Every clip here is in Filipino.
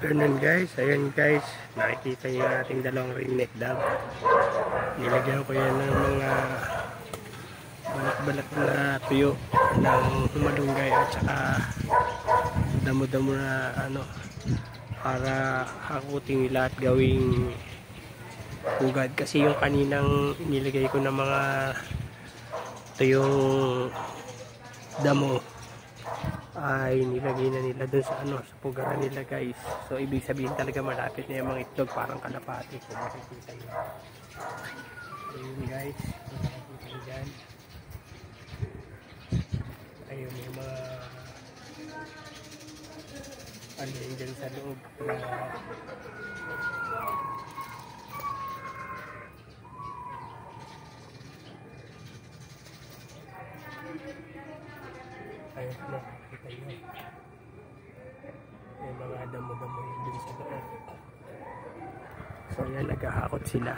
afternoon guys, ayan guys, nakikita niyo yung ating dalawang ringneck dove. Nilagyan ko yan ng mga balat-balat na tuyo ng humalunggay at saka damo-damo na ano para hakutin nila at gawing pugad, kasi yung kaninang nilagay ko ng mga tuyong damo ay nilagay na nila dun sa ano, sa pugaran nila guys. So ibig sabihin talaga malapit na yung mga itlog, parang kalapati kung makikita nyo. Ayun guys, kung makikita nyo dyan, ayun yung mga ano yun dyan sa loob na ayun na makikita nyo yung mga damo-damo yun dun sa loob. So yan, naghahakot sila.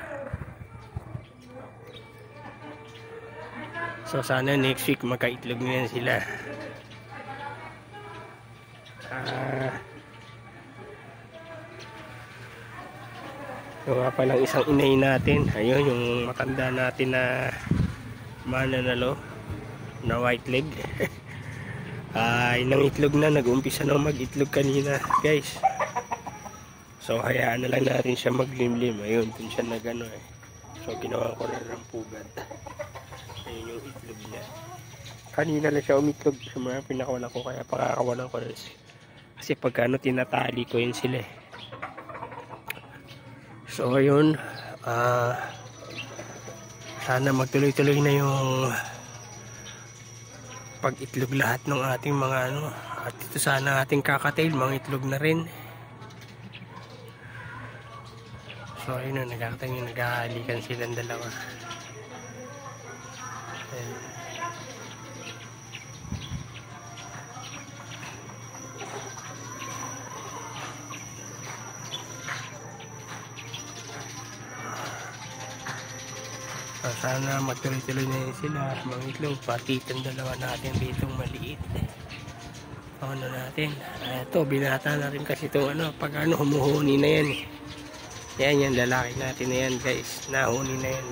So sana next week magkaitlog na yan sila. Yung nga palang isang inay natin, ayun yung matanda natin na mananalo na white leg. Ay nangitlog na, nag-umpisa na mag-itlog kanina guys. So hayaan na lang natin siya maglimlim. Ayun, dun siya nagano eh. So ginawa ko na ng pugad. Ayun yung itlog niya. Kanina lang siya umitlog. Sa mga pinakawalan ko, kaya pakakawalan ko na siya. Kasi pagkano tinatali ko yun sila eh. So ayun, sana magtuloy-tuloy na yung pag-itlog lahat ng ating mga ano. At ito sana ating kakatail, mga itlog na rin. So ayun na, naghahalikan silang dalawa. Ayan. So, sana magtuloy-tuloy na yun sila, mga itlog, pati itong dalawa natin dito maliit. Ano natin, ito binata na rin kasi ito ano, pag ano humuhuni na yan eh. Yan yan, lalaki natin na yan guys, nahuni na yan.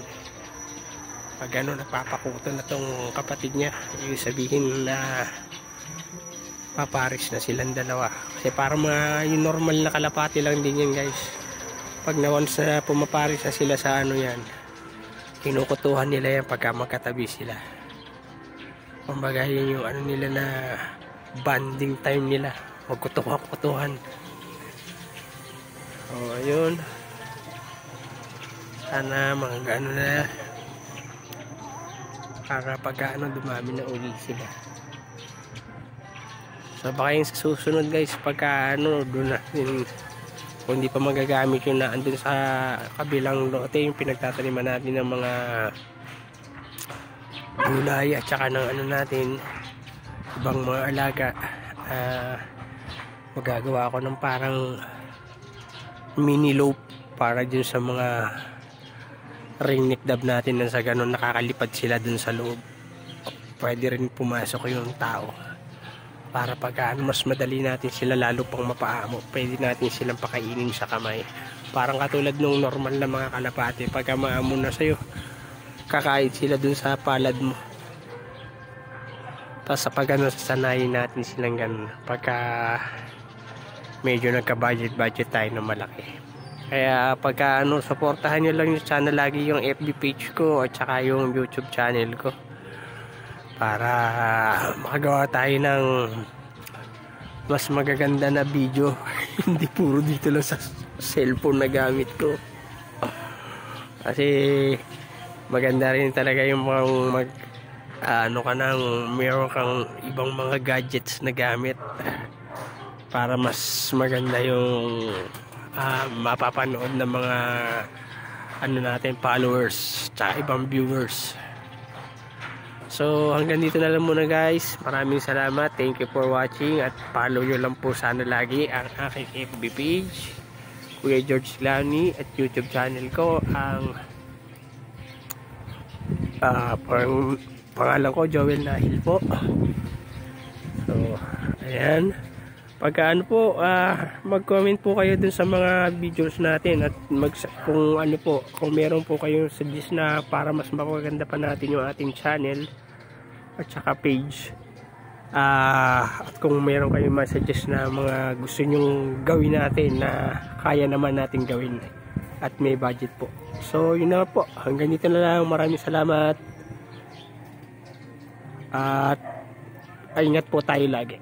Pag ano, nagpapakuto na tong kapatid niya, yung sabihin na paparis na silang dalawa. Kasi para mga yung normal na kalapati lang din yan guys. Pag na once na pumaparis na sila sa ano yan, kinukutuhan nila yan pagka magkatabi sila. Kumbaga yun yung ano nila na bonding time nila, magkutuhan-kutuhan. So ayun, sana mga ano na para pagka ano dumami na uli sila. So baka yung sa susunod guys, pagka ano doon na kung hindi pa magagamit yung naandun sa kabilang lote, yung pinagtataniman natin ng mga gulay at saka ng ano natin, ibang mga alaga, magagawa ako ng parang mini loop para dun sa mga ringneck dove natin, na sa ganun nakakalipad sila dun sa loob. Pwede rin pumasok yung tao para pag mas madali natin sila lalo pang mapaamo. Pwede natin silang pakainin sa kamay, parang katulad nung normal na mga kalapati. Pagka maamo na sa'yo, kakain sila dun sa palad mo. Tapos sa pag ano, sasanayin natin silang ganun pagka medyo nagka-budget tayo na malaki. Kaya pagka ano, supportahan nyo lang yung channel lagi, yung FB page ko at saka yung YouTube channel ko, para makagawa tayo ng mas magaganda na video. Hindi puro dito lang sa cellphone na gamit ko, kasi maganda rin talaga yung mga ano ka nang meron kang ibang mga gadgets na gamit para mas maganda yung mapapanood ng mga ano natin, followers tsaka ibang viewers. So hanggang dito na lang muna guys. Maraming salamat. Thank you for watching. At follow nyo lang po sana lagi ang aking FB page, Kuya George Lani, at YouTube channel ko. Ang pangalan ko Joel Nahil po. So ayan, Pagka ano po, mag-comment po kayo dun sa mga videos natin at kung ano po, kung meron po kayong suggest na para mas makaganda pa natin yung ating channel at saka page. At kung meron kayong ma-suggest na mga gusto nyong gawin natin na kaya naman natin gawin at may budget po. So yun na po, hanggang dito na lang. Maraming salamat at ingat po tayo lagi.